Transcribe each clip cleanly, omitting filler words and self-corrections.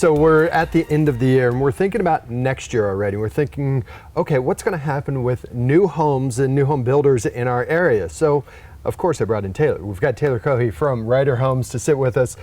So we're at the end of the year and we're thinking about next year already. We're thinking, okay, what's going to happen with new homes and new home builders in our area? So, of course, I brought in Taylor. We've got Taylor Cohey from Ryder Homes to sit with us.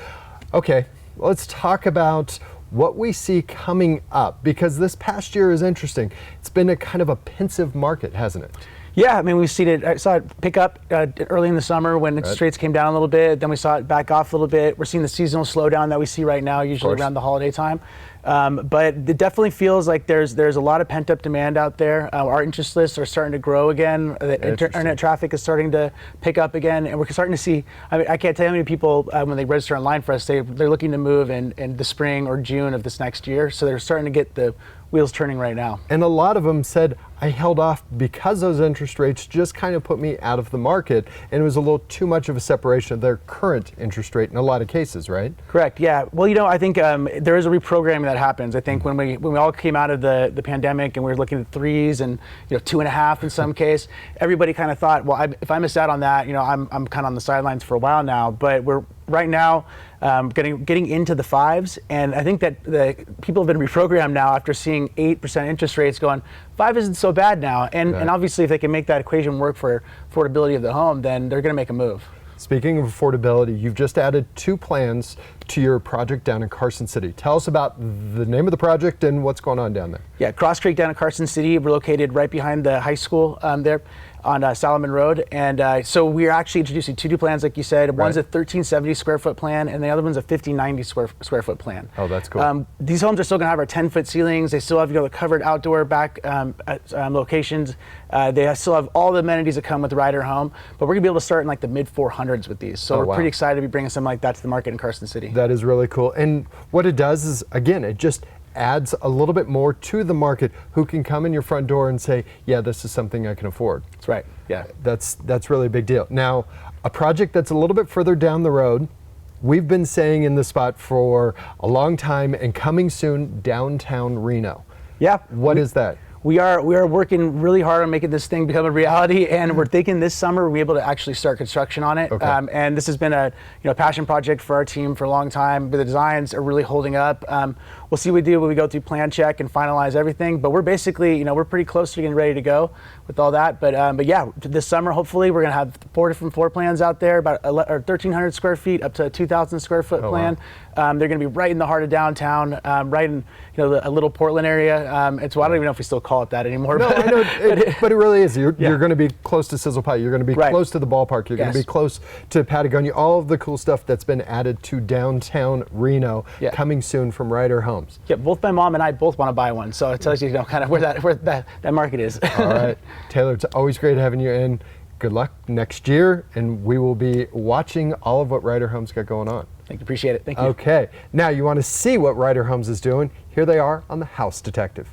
Okay, let's talk about what we see coming up, because this past year is interesting. It's been a kind of a pensive market, hasn't it? Yeah, I mean, we've seen it. I saw it pick up early in the summer when interest rates came down a little bit. Then we saw it back off a little bit. We're seeing the seasonal slowdown that we see right now, usually around the holiday time. But it definitely feels like there's a lot of pent-up demand out there. Our interest lists are starting to grow again. The internet traffic is starting to pick up again, and we're starting to see. I mean, I can't tell you how many people when they register online for us, they're looking to move in the spring or June of this next year. So they're starting to get the wheels turning right now. And a lot of them said, I held off because those interest rates just kind of put me out of the market, and it was a little too much of a separation of their current interest rate in a lot of cases, right? Correct, yeah. Well, you know, I think there is a reprogramming that happens. I think when we all came out of the pandemic and we were looking at 3s and 2.5 in some case, everybody kind of thought, well, if I miss out on that, I'm kind of on the sidelines for a while now. But we're right now getting into the 5s, and I think that the people have been reprogrammed now after seeing 8% interest rates going, 5 isn't so bad now. And obviously if they can make that equation work for affordability of the home, then they're going to make a move. Speaking of affordability, you've just added 2 plans to your project down in Carson City. Tell us about the name of the project and what's going on down there. Yeah, Cross Creek down in Carson City. We're located right behind the high school there on Solomon Road. And so we're actually introducing 2 new plans, like you said. One's a 1370 square foot plan, and the other one's a 1590 square foot plan. Oh, that's cool. These homes are still going to have our 10-foot ceilings. They still have the covered outdoor back locations. They still have all the amenities that come with the Ryder home, but we're going to be able to start in like the mid 400s with these. So we're pretty excited to be bringing something like that to the market in Carson City. That is really cool. And what it does is, again, it just adds a little bit more to the market who can come in your front door and say, yeah, this is something I can afford. That's right, yeah. That's really a big deal. Now, a project that's a little bit further down the road, we've been saying in the spot for a long time, and coming soon, downtown Reno. Yeah. What is that? We are working really hard on making this thing become a reality, and we're thinking this summer we'll be able to actually start construction on it. Okay. And this has been a passion project for our team for a long time, but the designs are really holding up. We'll see what we do when we go through plan check and finalize everything, but we're basically, we're pretty close to getting ready to go with all that. But yeah, this summer hopefully we're going to have 4 different floor plans out there, about 1,300 square feet up to a 2,000 square foot plan. Wow. They're going to be right in the heart of downtown, right in a little Portland area. Well, I don't even know if we still call it that anymore. No, I know, but it really is. You're going to be close to Sizzle Pie. You're going to be close to the ballpark. You're going to be close to Patagonia. All of the cool stuff that's been added to downtown Reno coming soon from Ryder Homes. Yeah, both my mom and I both want to buy one, so it tells you, kind of where that market is. All right, Taylor, it's always great having you in. Good luck next year, and we will be watching all of what Ryder Homes got going on. Thank you, appreciate it. Thank you. Okay, now you want to see what Ryder Homes is doing? Here they are on the House Detective.